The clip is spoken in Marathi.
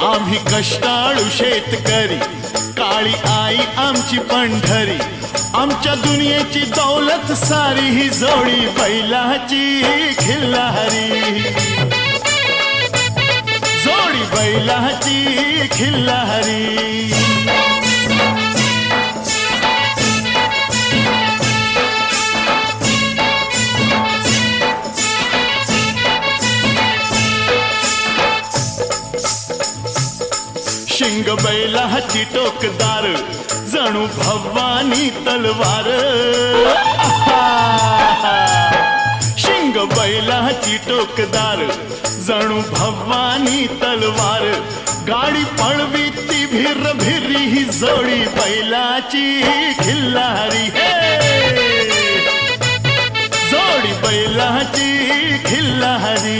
आम्ही कष्टाळू शेतकरी, काळी आई आमची पंढरी, आमच्या दुनियेची दौलत सारी ही जोडी बैलाची खिल्लारी, जोडी बैलाची खिल्लारी. शिंग बैलाची टोकदार, जणू भवानी तलवार. शिंग बैलाची टोकदार, जणू भवानी तलवार. गाडी पळवी ती भिर भिरी ही जोडी बैलाची खिल्लारी. जोडी बैलाची खिल्लारी.